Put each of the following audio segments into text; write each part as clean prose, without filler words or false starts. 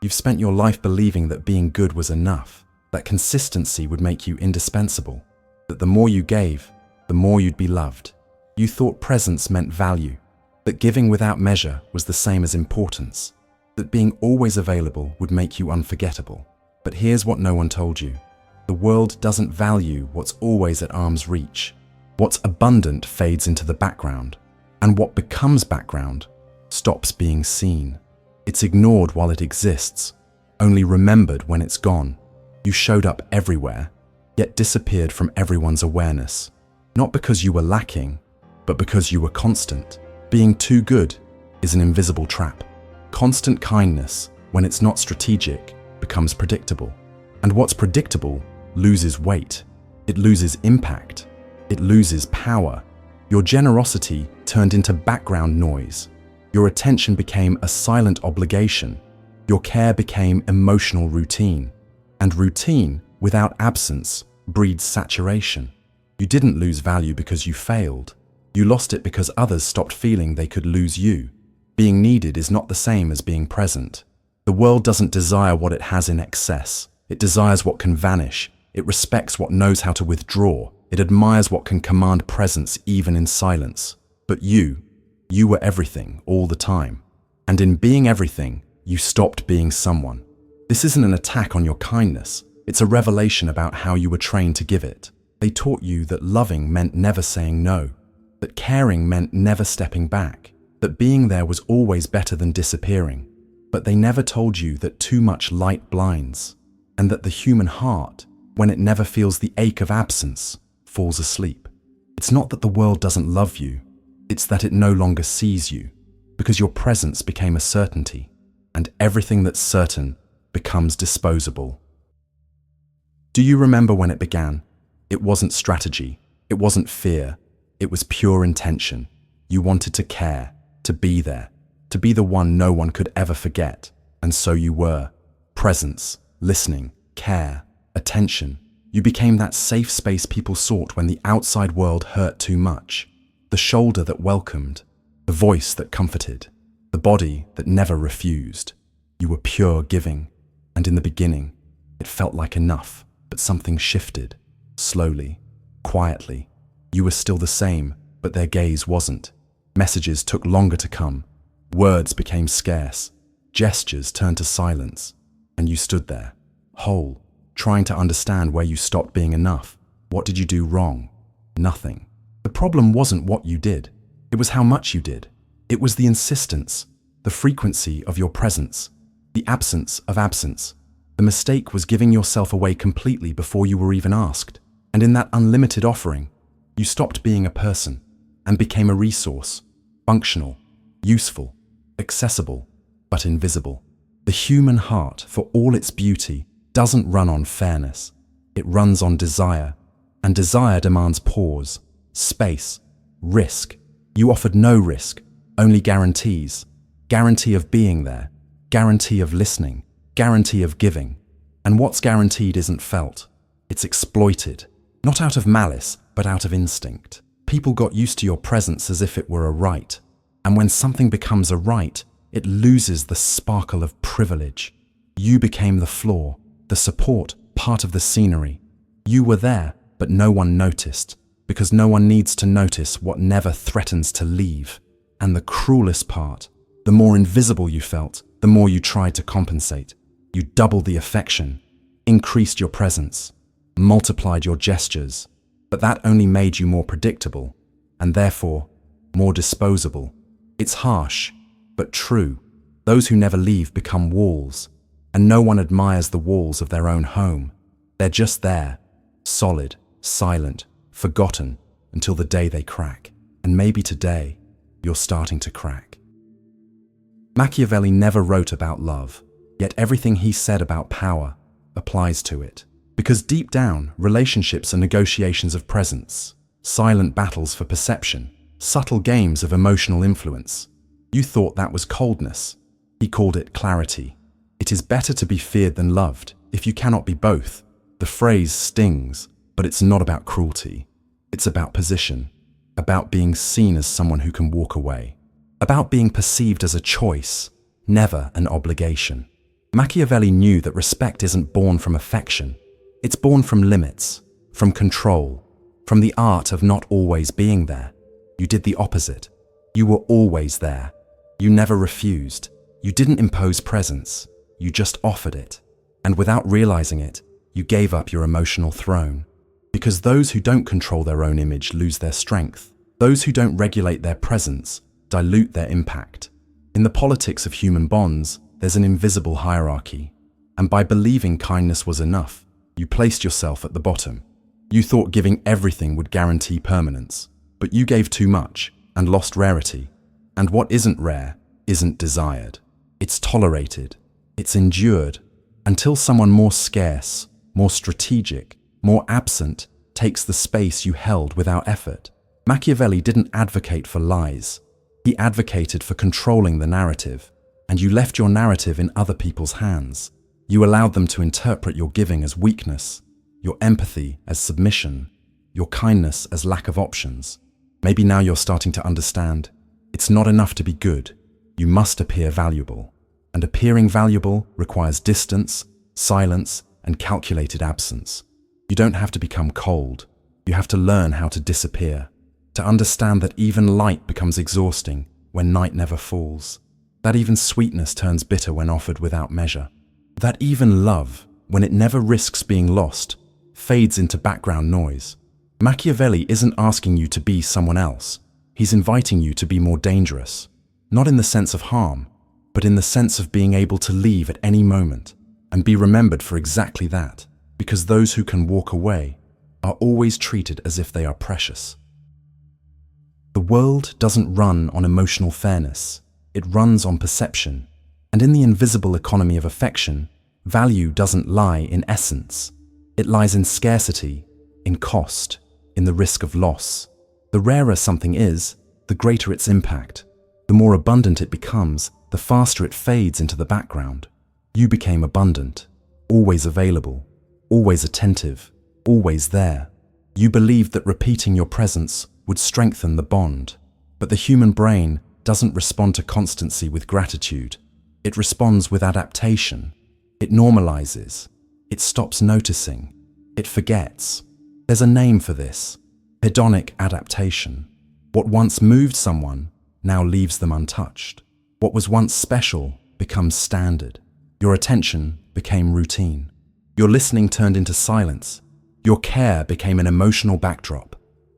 You've spent your life believing that being good was enough, that consistency would make you indispensable, that the more you gave, the more you'd be loved. You thought presence meant value, that giving without measure was the same as importance, that being always available would make you unforgettable. But here's what no one told you. The world doesn't value what's always at arm's reach. What's abundant fades into the background, and what becomes background stops being seen. It's ignored while it exists, only remembered when it's gone. You showed up everywhere, yet disappeared from everyone's awareness. Not because you were lacking, but because you were constant. Being too good is an invisible trap. Constant kindness, when it's not strategic, becomes predictable. And what's predictable loses weight. It loses impact. It loses power. Your generosity turned into background noise. Your attention became a silent obligation. Your care became emotional routine. And routine, without absence, breeds saturation. You didn't lose value because you failed. You lost it because others stopped feeling they could lose you. Being needed is not the same as being present. The world doesn't desire what it has in excess. It desires what can vanish. It respects what knows how to withdraw. It admires what can command presence even in silence. But you were everything all the time. And in being everything, you stopped being someone. This isn't an attack on your kindness. It's a revelation about how you were trained to give it. They taught you that loving meant never saying no, that caring meant never stepping back, that being there was always better than disappearing. But they never told you that too much light blinds, and that the human heart, when it never feels the ache of absence, falls asleep. It's not that the world doesn't love you, it's that it no longer sees you, because your presence became a certainty, and everything that's certain becomes disposable. Do you remember when it began? It wasn't strategy, it wasn't fear, it was pure intention. You wanted to care, to be there, to be the one no one could ever forget, and so you were. Presence, listening, care, attention. You became that safe space people sought when the outside world hurt too much. The shoulder that welcomed, the voice that comforted, the body that never refused. You were pure giving, and in the beginning, it felt like enough, but something shifted, slowly, quietly. You were still the same, but their gaze wasn't. Messages took longer to come. Words became scarce. Gestures turned to silence. And you stood there, whole, trying to understand where you stopped being enough. What did you do wrong? Nothing. The problem wasn't what you did. It was how much you did. It was the insistence, the frequency of your presence, the absence of absence. The mistake was giving yourself away completely before you were even asked. And in that unlimited offering, you stopped being a person and became a resource, functional, useful, accessible, but invisible. The human heart, for all its beauty, doesn't run on fairness. It runs on desire, and desire demands pause, space, risk. You offered no risk, only guarantees. Guarantee of being there, guarantee of listening, guarantee of giving. And what's guaranteed isn't felt. It's exploited, not out of malice, but out of instinct. People got used to your presence as if it were a right. And when something becomes a right, it loses the sparkle of privilege. You became the floor, the support, part of the scenery. You were there, but no one noticed, because no one needs to notice what never threatens to leave. And the cruelest part, the more invisible you felt, the more you tried to compensate. You doubled the affection, increased your presence, multiplied your gestures, but that only made you more predictable, and therefore more disposable. It's harsh, but true. Those who never leave become walls, and no one admires the walls of their own home. They're just there, solid, silent, forgotten, until the day they crack. And maybe today, you're starting to crack. Machiavelli never wrote about love, yet everything he said about power applies to it. Because deep down, relationships are negotiations of presence, silent battles for perception, subtle games of emotional influence. You thought that was coldness. He called it clarity. It is better to be feared than loved, if you cannot be both. The phrase stings, but it's not about cruelty. It's about position, about being seen as someone who can walk away, about being perceived as a choice, never an obligation. Machiavelli knew that respect isn't born from affection. It's born from limits, from control, from the art of not always being there. You did the opposite. You were always there. You never refused. You didn't impose presence. You just offered it. And without realizing it, you gave up your emotional throne. Because those who don't control their own image lose their strength. Those who don't regulate their presence dilute their impact. In the politics of human bonds, there's an invisible hierarchy. And by believing kindness was enough, you placed yourself at the bottom. You thought giving everything would guarantee permanence. But you gave too much and lost rarity. And what isn't rare isn't desired. It's tolerated. It's endured until someone more scarce, more strategic, more absent takes the space you held without effort. Machiavelli didn't advocate for lies. He advocated for controlling the narrative. And you left your narrative in other people's hands. You allowed them to interpret your giving as weakness, your empathy as submission, your kindness as lack of options. Maybe now you're starting to understand. It's not enough to be good. You must appear valuable. And appearing valuable requires distance, silence, and calculated absence. You don't have to become cold. You have to learn how to disappear. To understand that even light becomes exhausting when night never falls. That even sweetness turns bitter when offered without measure. That even love, when it never risks being lost, fades into background noise. Machiavelli isn't asking you to be someone else. He's inviting you to be more dangerous. Not in the sense of harm, but in the sense of being able to leave at any moment and be remembered for exactly that, because those who can walk away are always treated as if they are precious. The world doesn't run on emotional fairness. It runs on perception. And in the invisible economy of affection, value doesn't lie in essence. It lies in scarcity, in cost, in the risk of loss. The rarer something is, the greater its impact. The more abundant it becomes, the faster it fades into the background. You became abundant, always available, always attentive, always there. You believed that repeating your presence would strengthen the bond. But the human brain doesn't respond to constancy with gratitude. It responds with adaptation. It normalizes. It stops noticing. It forgets. There's a name for this: hedonic adaptation. What once moved someone now leaves them untouched. What was once special becomes standard. Your attention became routine. Your listening turned into silence. Your care became an emotional backdrop.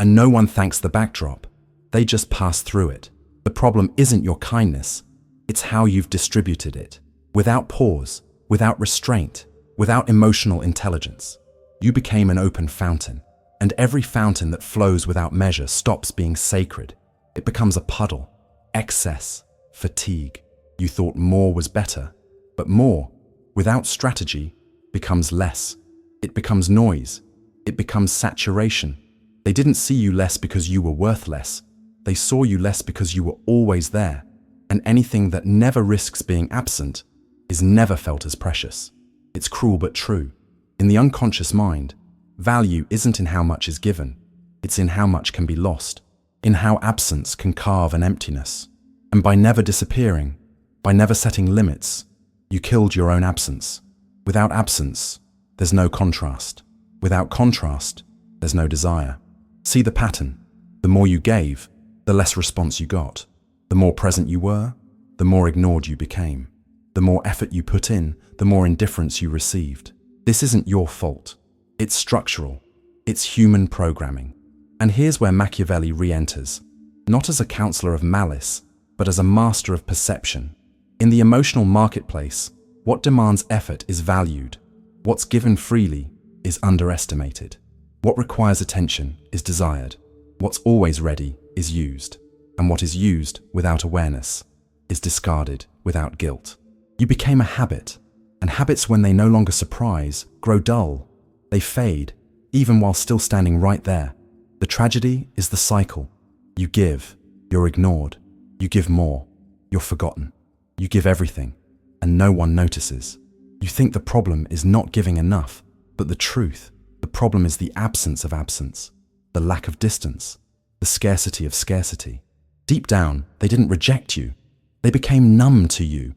And no one thanks the backdrop. They just pass through it. The problem isn't your kindness. It's how you've distributed it. Without pause, without restraint, without emotional intelligence. You became an open fountain. And every fountain that flows without measure stops being sacred. It becomes a puddle. Excess. Fatigue. You thought more was better. But more, without strategy, becomes less. It becomes noise. It becomes saturation. They didn't see you less because you were worth less. They saw you less because you were always there. And anything that never risks being absent is never felt as precious. It's cruel but true. In the unconscious mind, value isn't in how much is given. It's in how much can be lost. In how absence can carve an emptiness. And by never disappearing, by never setting limits, you killed your own absence. Without absence, there's no contrast. Without contrast, there's no desire. See the pattern. The more you gave, the less response you got. The more present you were, the more ignored you became. The more effort you put in, the more indifference you received. This isn't your fault. It's structural. It's human programming. And here's where Machiavelli re-enters, not as a counselor of malice, but as a master of perception. In the emotional marketplace, what demands effort is valued. What's given freely is underestimated. What requires attention is desired. What's always ready is used. And what is used without awareness is discarded without guilt. You became a habit, and habits, when they no longer surprise, grow dull. They fade, even while still standing right there. The tragedy is the cycle. You give, you're ignored. You give more, you're forgotten. You give everything, and no one notices. You think the problem is not giving enough, but the problem is the absence of absence, the lack of distance, the scarcity of scarcity. Deep down, they didn't reject you. They became numb to you.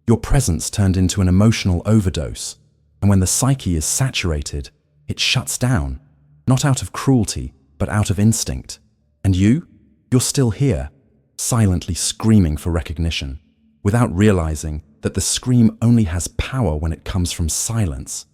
Your presence turned into an emotional overdose, and when the psyche is saturated, it shuts down, not out of cruelty, but out of instinct. And you're still here, silently screaming for recognition, without realizing that the scream only has power when it comes from silence.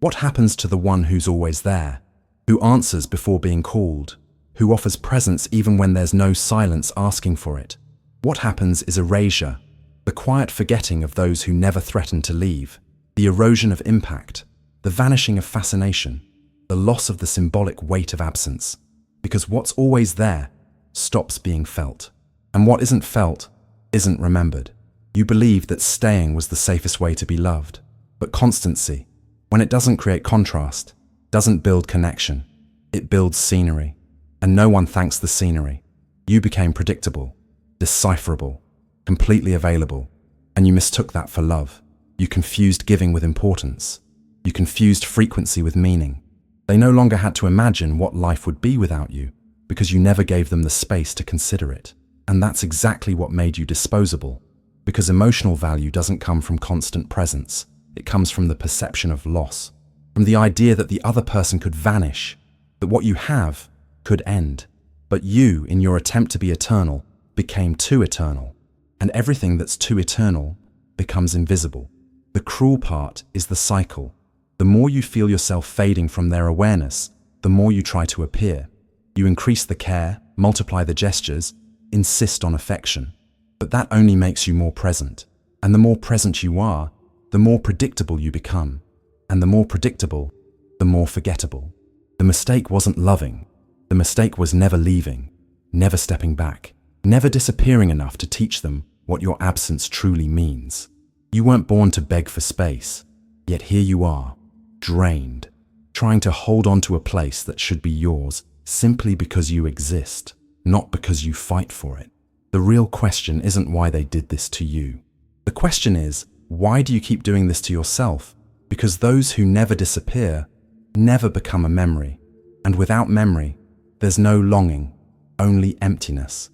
What happens to the one who's always there, who answers before being called, who offers presence even when there's no silence asking for it? What happens is erasure, the quiet forgetting of those who never threaten to leave, the erosion of impact, the vanishing of fascination, the loss of the symbolic weight of absence, because what's always there stops being felt, and what isn't felt isn't remembered. You believed that staying was the safest way to be loved, but constancy, when it doesn't create contrast, doesn't build connection, it builds scenery, and no one thanks the scenery. You became predictable, decipherable, completely available, and you mistook that for love. You confused giving with importance. You confused frequency with meaning. They no longer had to imagine what life would be without you, because you never gave them the space to consider it. And that's exactly what made you disposable, because emotional value doesn't come from constant presence. It comes from the perception of loss, from the idea that the other person could vanish, that what you have could end. But you, in your attempt to be eternal, became too eternal, and everything that's too eternal becomes invisible. The cruel part is the cycle. The more you feel yourself fading from their awareness, the more you try to appear. You increase the care, multiply the gestures, insist on affection. But that only makes you more present. And the more present you are, the more predictable you become. And the more predictable, the more forgettable. The mistake wasn't loving. The mistake was never leaving, never stepping back, never disappearing enough to teach them what your absence truly means. You weren't born to beg for space, yet here you are, drained, trying to hold on to a place that should be yours simply because you exist, not because you fight for it. The real question isn't why they did this to you. The question is, why do you keep doing this to yourself? Because those who never disappear never become a memory, and without memory, there's no longing, only emptiness.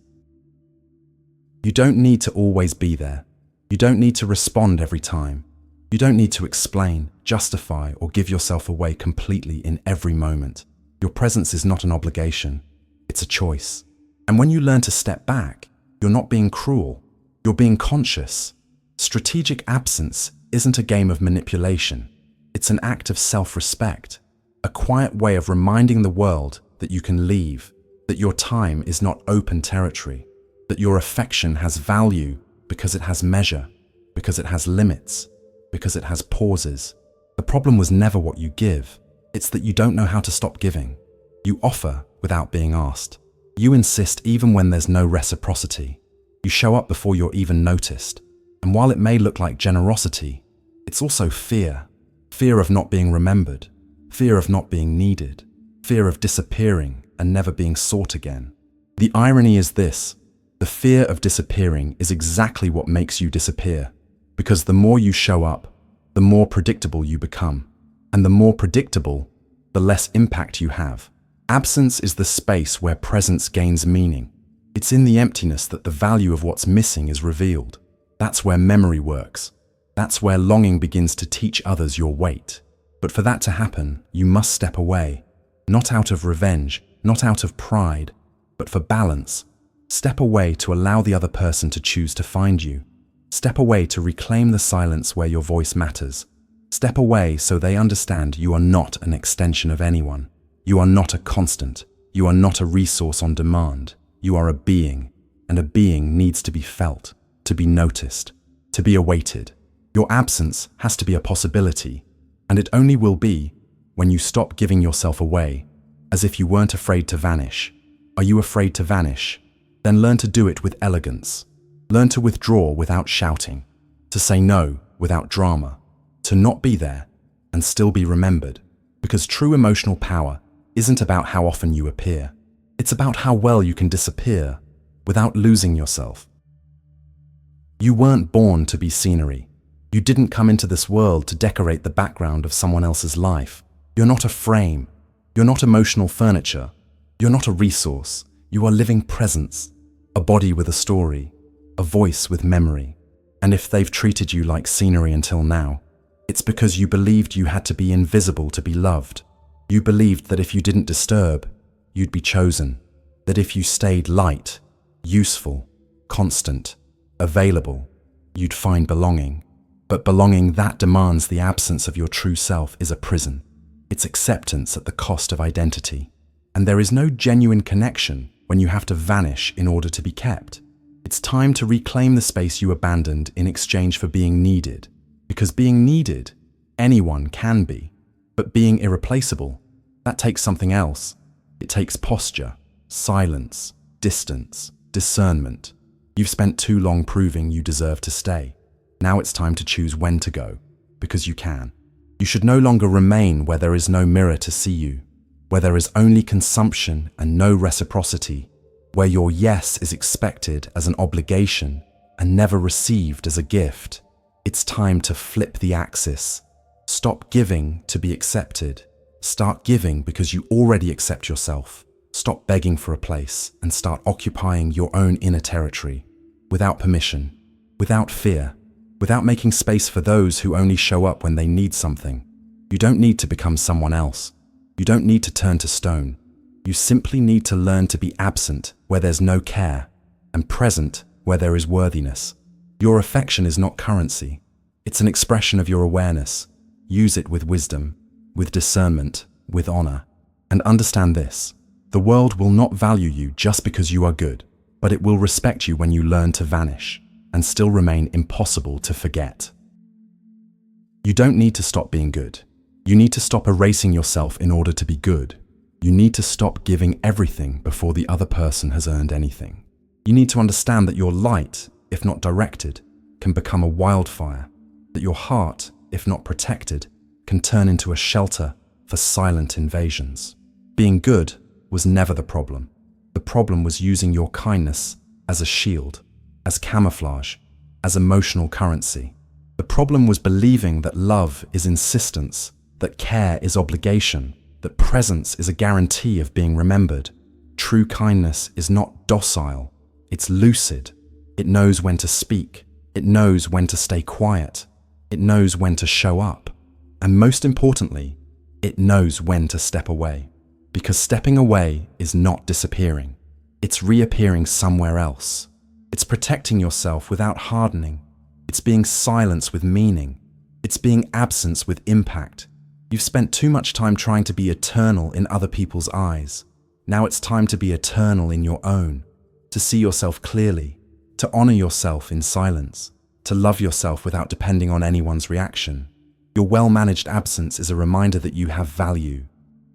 You don't need to always be there. You don't need to respond every time. You don't need to explain, justify, or give yourself away completely in every moment. Your presence is not an obligation. It's a choice. And when you learn to step back, you're not being cruel. You're being conscious. Strategic absence isn't a game of manipulation. It's an act of self-respect, a quiet way of reminding the world that you can leave, that your time is not open territory, that your affection has value because it has measure, because it has limits, because it has pauses. The problem was never what you give. It's that you don't know how to stop giving. You offer without being asked. You insist even when there's no reciprocity. You show up before you're even noticed. And while it may look like generosity, it's also fear. Fear of not being remembered. Fear of not being needed. Fear of disappearing and never being sought again. The irony is this. The fear of disappearing is exactly what makes you disappear. Because the more you show up, the more predictable you become. And the more predictable, the less impact you have. Absence is the space where presence gains meaning. It's in the emptiness that the value of what's missing is revealed. That's where memory works. That's where longing begins to teach others your weight. But for that to happen, you must step away. Not out of revenge, not out of pride, but for balance. Step away to allow the other person to choose to find you. Step away to reclaim the silence where your voice matters. Step away so they understand you are not an extension of anyone. You are not a constant. You are not a resource on demand. You are a being, and a being needs to be felt, to be noticed, to be awaited. Your absence has to be a possibility, and it only will be when you stop giving yourself away, as if you weren't afraid to vanish. Are you afraid to vanish? Then learn to do it with elegance. Learn to withdraw without shouting, to say no without drama, to not be there and still be remembered. Because true emotional power isn't about how often you appear. It's about how well you can disappear without losing yourself. You weren't born to be scenery. You didn't come into this world to decorate the background of someone else's life. You're not a frame. You're not emotional furniture. You're not a resource. You are living presence, a body with a story, a voice with memory. And if they've treated you like scenery until now, it's because you believed you had to be invisible to be loved. You believed that if you didn't disturb, you'd be chosen. That if you stayed light, useful, constant, available, you'd find belonging. But belonging that demands the absence of your true self is a prison. It's acceptance at the cost of identity. And there is no genuine connection when you have to vanish in order to be kept. It's time to reclaim the space you abandoned in exchange for being needed. Because being needed, anyone can be. But being irreplaceable, that takes something else. It takes posture, silence, distance, discernment. You've spent too long proving you deserve to stay. Now it's time to choose when to go, because you can. You should no longer remain where there is no mirror to see you, where there is only consumption and no reciprocity, where your yes is expected as an obligation and never received as a gift. It's time to flip the axis. Stop giving to be accepted. Start giving because you already accept yourself. Stop begging for a place and start occupying your own inner territory, without permission, without fear, without making space for those who only show up when they need something. You don't need to become someone else. You don't need to turn to stone. You simply need to learn to be absent where there's no care and present where there is worthiness. Your affection is not currency. It's an expression of your awareness. Use it with wisdom, with discernment, with honor. And understand this: the world will not value you just because you are good, but it will respect you when you learn to vanish and still remain impossible to forget. You don't need to stop being good. You need to stop erasing yourself in order to be good. You need to stop giving everything before the other person has earned anything. You need to understand that your light, if not directed, can become a wildfire, that your heart, if not protected, can turn into a shelter for silent invasions. Being good was never the problem. The problem was using your kindness as a shield, as camouflage, as emotional currency. The problem was believing that love is insistence, that care is obligation, that presence is a guarantee of being remembered. True kindness is not docile, it's lucid. It knows when to speak, it knows when to stay quiet, it knows when to show up, and most importantly, it knows when to step away. Because stepping away is not disappearing, it's reappearing somewhere else. It's protecting yourself without hardening. It's being silence with meaning. It's being absence with impact. You've spent too much time trying to be eternal in other people's eyes. Now it's time to be eternal in your own, to see yourself clearly, to honor yourself in silence, to love yourself without depending on anyone's reaction. Your well-managed absence is a reminder that you have value.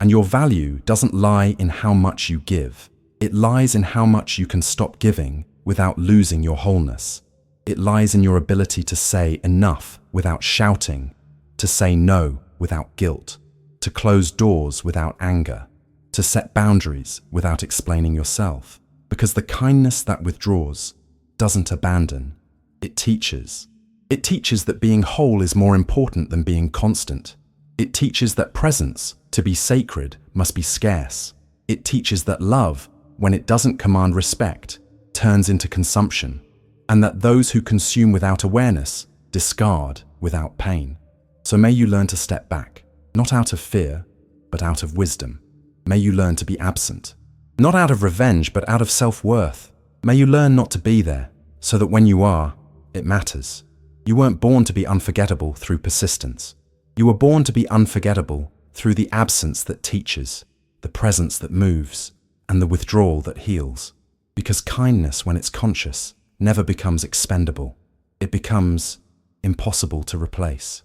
And your value doesn't lie in how much you give. It lies in how much you can stop giving without losing your wholeness. It lies in your ability to say enough without shouting, to say no without guilt, to close doors without anger, to set boundaries without explaining yourself. Because the kindness that withdraws doesn't abandon, it teaches. It teaches that being whole is more important than being constant. It teaches that presence, to be sacred, must be scarce. It teaches that love, when it doesn't command respect, turns into consumption, and that those who consume without awareness discard without pain. So may you learn to step back, not out of fear, but out of wisdom. May you learn to be absent, not out of revenge, but out of self-worth. May you learn not to be there, so that when you are, it matters. You weren't born to be unforgettable through persistence. You were born to be unforgettable through the absence that teaches, the presence that moves, and the withdrawal that heals. Because kindness, when it's conscious, never becomes expendable. It becomes impossible to replace.